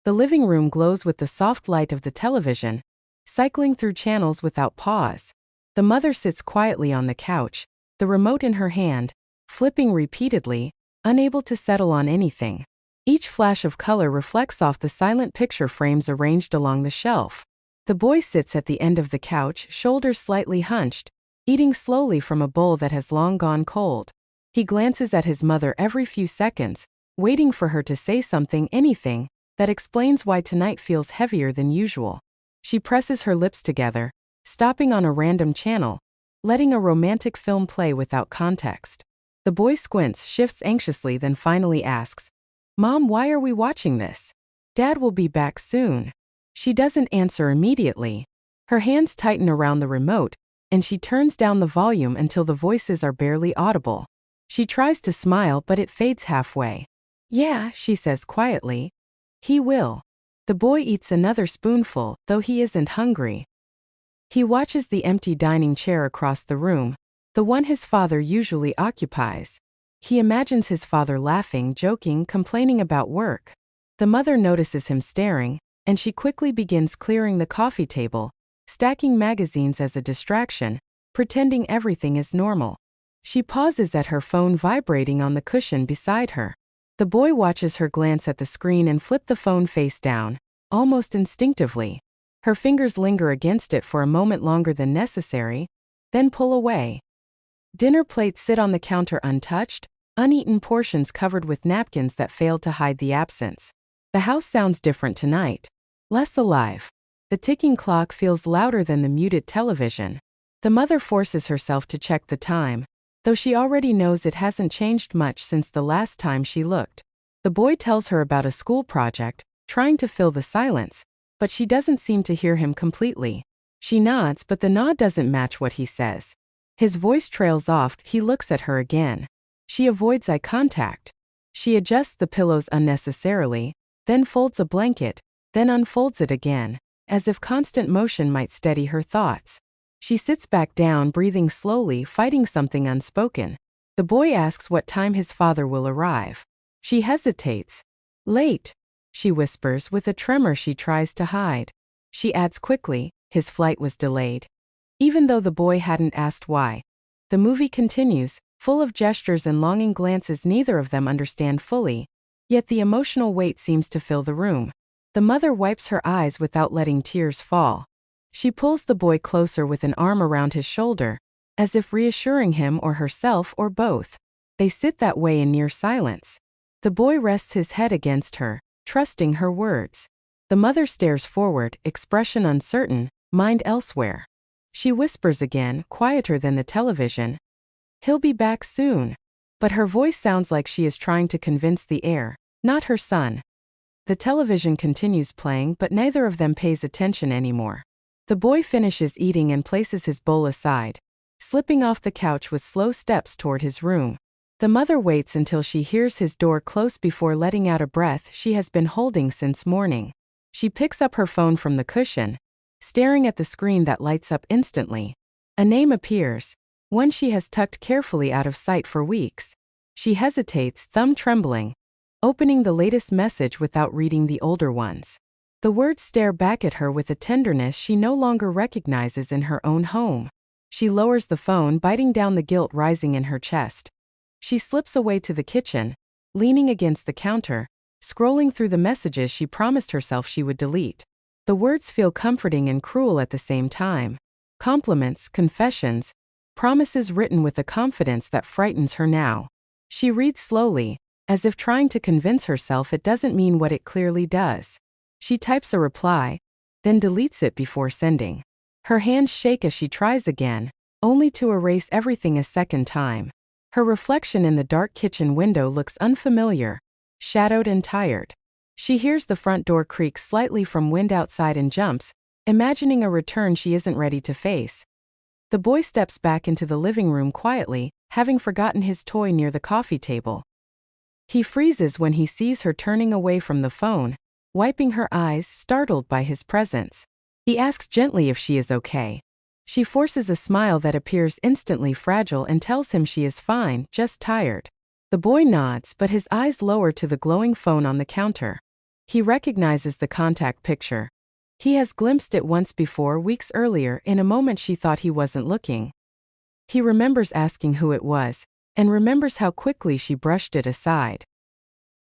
The living room glows with the soft light of the television, cycling through channels without pause. The mother sits quietly on the couch, the remote in her hand, flipping repeatedly, unable to settle on anything. Each flash of color reflects off the silent picture frames arranged along the shelf. The boy sits at the end of the couch, shoulders slightly hunched, eating slowly from a bowl that has long gone cold. He glances at his mother every few seconds, waiting for her to say something, anything, that explains why tonight feels heavier than usual. She presses her lips together, stopping on a random channel, letting a romantic film play without context. The boy squints, shifts anxiously, then finally asks, "Mom, why are we watching this? Dad will be back soon." She doesn't answer immediately. Her hands tighten around the remote, and she turns down the volume until the voices are barely audible. She tries to smile, but it fades halfway. "Yeah," she says quietly. "He will." The boy eats another spoonful, though he isn't hungry. He watches the empty dining chair across the room, the one his father usually occupies. He imagines his father laughing, joking, complaining about work. The mother notices him staring, and she quickly begins clearing the coffee table, stacking magazines as a distraction, pretending everything is normal. She pauses at her phone vibrating on the cushion beside her. The boy watches her glance at the screen and flip the phone face down, almost instinctively. Her fingers linger against it for a moment longer than necessary, then pull away. Dinner plates sit on the counter untouched, uneaten portions covered with napkins that fail to hide the absence. The house sounds different tonight, less alive. The ticking clock feels louder than the muted television. The mother forces herself to check the time, though she already knows it hasn't changed much since the last time she looked. The boy tells her about a school project, trying to fill the silence, but she doesn't seem to hear him completely. She nods, but the nod doesn't match what he says. His voice trails off. He looks at her again. She avoids eye contact. She adjusts the pillows unnecessarily, then folds a blanket, then unfolds it again, as if constant motion might steady her thoughts. She sits back down, breathing slowly, fighting something unspoken. The boy asks what time his father will arrive. She hesitates. "Late," she whispers with a tremor she tries to hide. She adds quickly, "His flight was delayed." Even though the boy hadn't asked why. The movie continues, full of gestures and longing glances neither of them understand fully, yet the emotional weight seems to fill the room. The mother wipes her eyes without letting tears fall. She pulls the boy closer with an arm around his shoulder, as if reassuring him or herself or both. They sit that way in near silence. The boy rests his head against her, trusting her words. The mother stares forward, expression uncertain, mind elsewhere. She whispers again, quieter than the television, "He'll be back soon." But her voice sounds like she is trying to convince the air, not her son. The television continues playing, but neither of them pays attention anymore. The boy finishes eating and places his bowl aside, slipping off the couch with slow steps toward his room. The mother waits until she hears his door close before letting out a breath she has been holding since morning. She picks up her phone from the cushion, staring at the screen that lights up instantly. A name appears, one she has tucked carefully out of sight for weeks. She hesitates, thumb trembling, opening the latest message without reading the older ones. The words stare back at her with a tenderness she no longer recognizes in her own home. She lowers the phone, biting down the guilt rising in her chest. She slips away to the kitchen, leaning against the counter, scrolling through the messages she promised herself she would delete. The words feel comforting and cruel at the same time. Compliments, confessions, promises written with a confidence that frightens her now. She reads slowly, as if trying to convince herself it doesn't mean what it clearly does. She types a reply, then deletes it before sending. Her hands shake as she tries again, only to erase everything a second time. Her reflection in the dark kitchen window looks unfamiliar, shadowed and tired. She hears the front door creak slightly from wind outside and jumps, imagining a return she isn't ready to face. The boy steps back into the living room quietly, having forgotten his toy near the coffee table. He freezes when he sees her turning away from the phone, wiping her eyes, startled by his presence. He asks gently if she is okay. She forces a smile that appears instantly fragile and tells him she is fine, just tired. The boy nods, but his eyes lower to the glowing phone on the counter. He recognizes the contact picture. He has glimpsed it once before, weeks earlier, in a moment she thought he wasn't looking. He remembers asking who it was, and remembers how quickly she brushed it aside.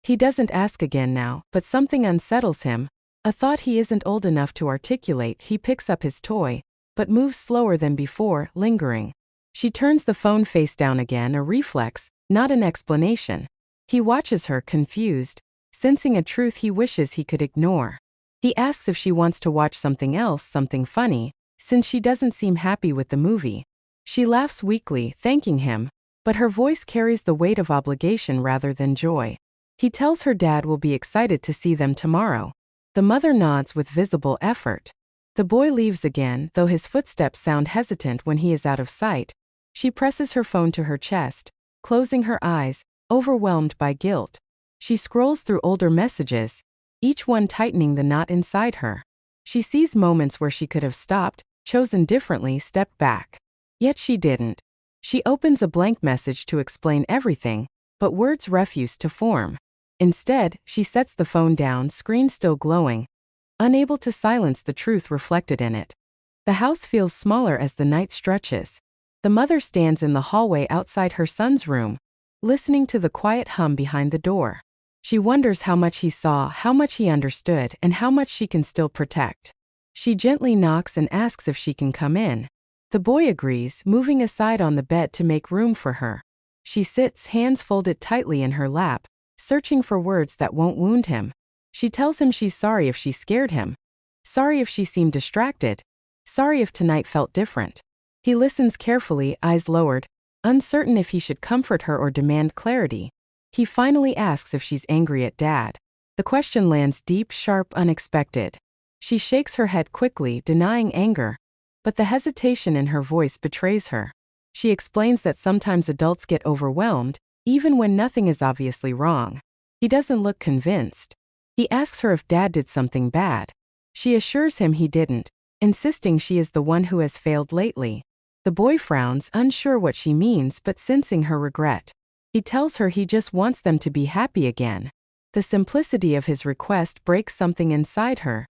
He doesn't ask again now, but something unsettles him, a thought he isn't old enough to articulate. He picks up his toy, but moves slower than before, lingering. She turns the phone face down again, a reflex, not an explanation. He watches her, confused, sensing a truth he wishes he could ignore. He asks if she wants to watch something else, something funny, since she doesn't seem happy with the movie. She laughs weakly, thanking him, but her voice carries the weight of obligation rather than joy. He tells her dad will be excited to see them tomorrow. The mother nods with visible effort. The boy leaves again, though his footsteps sound hesitant when he is out of sight. She presses her phone to her chest, closing her eyes, overwhelmed by guilt. She scrolls through older messages, each one tightening the knot inside her. She sees moments where she could have stopped, chosen differently, stepped back. Yet she didn't. She opens a blank message to explain everything, but words refuse to form. Instead, she sets the phone down, screen still glowing, unable to silence the truth reflected in it. The house feels smaller as the night stretches. The mother stands in the hallway outside her son's room, listening to the quiet hum behind the door. She wonders how much he saw, how much he understood, and how much she can still protect. She gently knocks and asks if she can come in. The boy agrees, moving aside on the bed to make room for her. She sits, hands folded tightly in her lap, searching for words that won't wound him. She tells him she's sorry if she scared him. Sorry if she seemed distracted. Sorry if tonight felt different. He listens carefully, eyes lowered, uncertain if he should comfort her or demand clarity. He finally asks if she's angry at Dad. The question lands deep, sharp, unexpected. She shakes her head quickly, denying anger, but the hesitation in her voice betrays her. She explains that sometimes adults get overwhelmed, even when nothing is obviously wrong. He doesn't look convinced. He asks her if Dad did something bad. She assures him he didn't, insisting she is the one who has failed lately. The boy frowns, unsure what she means but sensing her regret. He tells her he just wants them to be happy again. The simplicity of his request breaks something inside her.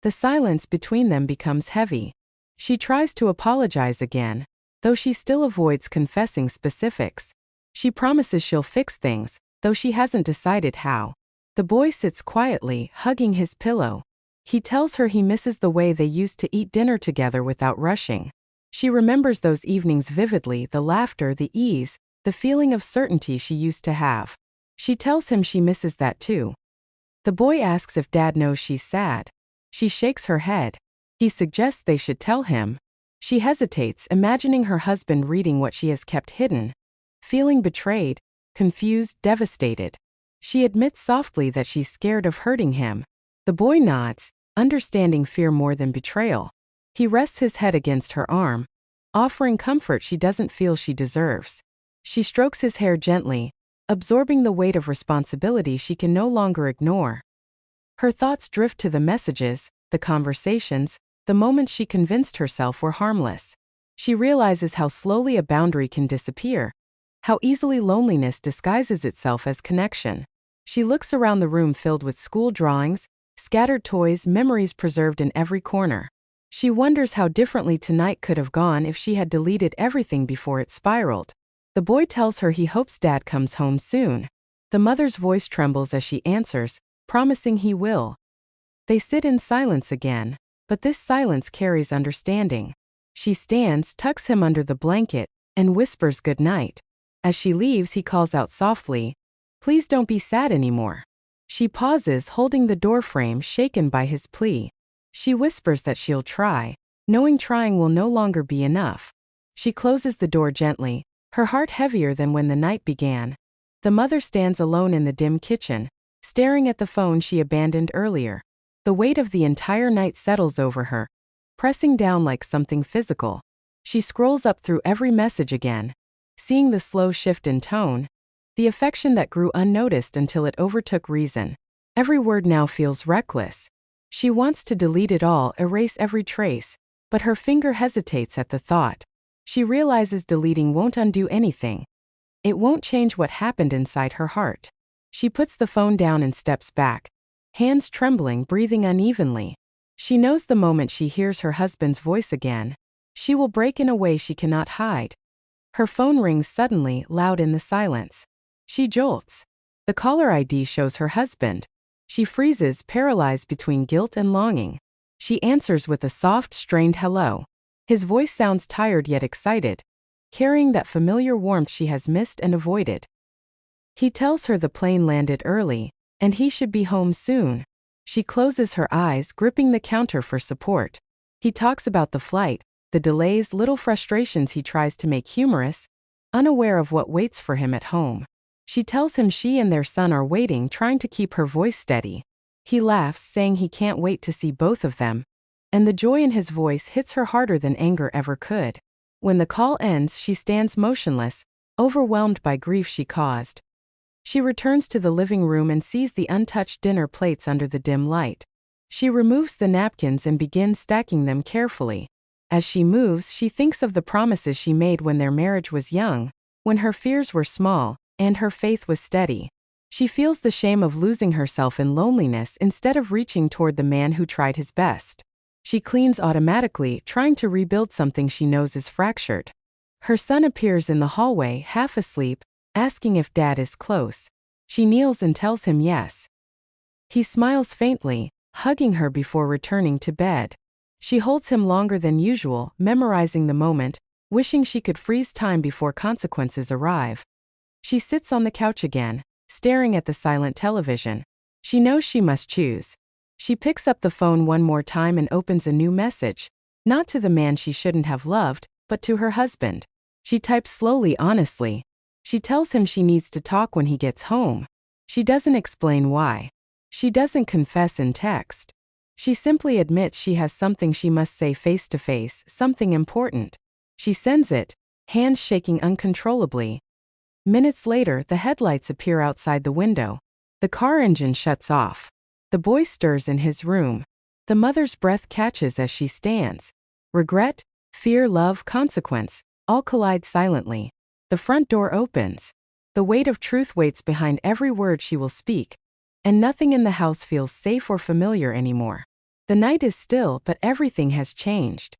The silence between them becomes heavy. She tries to apologize again, though she still avoids confessing specifics. She promises she'll fix things, though she hasn't decided how. The boy sits quietly, hugging his pillow. He tells her he misses the way they used to eat dinner together without rushing. She remembers those evenings vividly, the laughter, the ease, the feeling of certainty she used to have. She tells him she misses that too. The boy asks if Dad knows she's sad. She shakes her head. He suggests they should tell him. She hesitates, imagining her husband reading what she has kept hidden. Feeling betrayed, confused, devastated. She admits softly that she's scared of hurting him. The boy nods, understanding fear more than betrayal. He rests his head against her arm, offering comfort she doesn't feel she deserves. She strokes his hair gently, absorbing the weight of responsibility she can no longer ignore. Her thoughts drift to the messages, the conversations, the moments she convinced herself were harmless. She realizes how slowly a boundary can disappear, how easily loneliness disguises itself as connection. She looks around the room filled with school drawings, scattered toys, memories preserved in every corner. She wonders how differently tonight could have gone if she had deleted everything before it spiraled. The boy tells her he hopes Dad comes home soon. The mother's voice trembles as she answers, promising he will. They sit in silence again, but this silence carries understanding. She stands, tucks him under the blanket, and whispers good night. As she leaves, he calls out softly, "Please don't be sad anymore." She pauses, holding the doorframe, shaken by his plea. She whispers that she'll try, knowing trying will no longer be enough. She closes the door gently, her heart heavier than when the night began. The mother stands alone in the dim kitchen, staring at the phone she abandoned earlier. The weight of the entire night settles over her, pressing down like something physical. She scrolls up through every message again, seeing the slow shift in tone, the affection that grew unnoticed until it overtook reason. Every word now feels reckless. She wants to delete it all, erase every trace, but her finger hesitates at the thought. She realizes deleting won't undo anything. It won't change what happened inside her heart. She puts the phone down and steps back, hands trembling, breathing unevenly. She knows the moment she hears her husband's voice again, she will break in a way she cannot hide. Her phone rings suddenly, loud in the silence. She jolts. The caller ID shows her husband. She freezes, paralyzed between guilt and longing. She answers with a soft, strained hello. His voice sounds tired yet excited, carrying that familiar warmth she has missed and avoided. He tells her the plane landed early, and he should be home soon. She closes her eyes, gripping the counter for support. He talks about the flight, the delays, little frustrations he tries to make humorous, unaware of what waits for him at home. She tells him she and their son are waiting, trying to keep her voice steady. He laughs, saying he can't wait to see both of them, and the joy in his voice hits her harder than anger ever could. When the call ends, she stands motionless, overwhelmed by grief she caused. She returns to the living room and sees the untouched dinner plates under the dim light. She removes the napkins and begins stacking them carefully. As she moves, she thinks of the promises she made when their marriage was young, when her fears were small, and her faith was steady. She feels the shame of losing herself in loneliness instead of reaching toward the man who tried his best. She cleans automatically, trying to rebuild something she knows is fractured. Her son appears in the hallway, half asleep, asking if Dad is close. She kneels and tells him yes. He smiles faintly, hugging her before returning to bed. She holds him longer than usual, memorizing the moment, wishing she could freeze time before consequences arrive. She sits on the couch again, staring at the silent television. She knows she must choose. She picks up the phone one more time and opens a new message, not to the man she shouldn't have loved, but to her husband. She types slowly, honestly. She tells him she needs to talk when he gets home. She doesn't explain why. She doesn't confess in text. She simply admits she has something she must say face to face, something important. She sends it, hands shaking uncontrollably. Minutes later, the headlights appear outside the window. The car engine shuts off. The boy stirs in his room. The mother's breath catches as she stands. Regret, fear, love, consequence, all collide silently. The front door opens. The weight of truth waits behind every word she will speak, and nothing in the house feels safe or familiar anymore. The night is still, but everything has changed.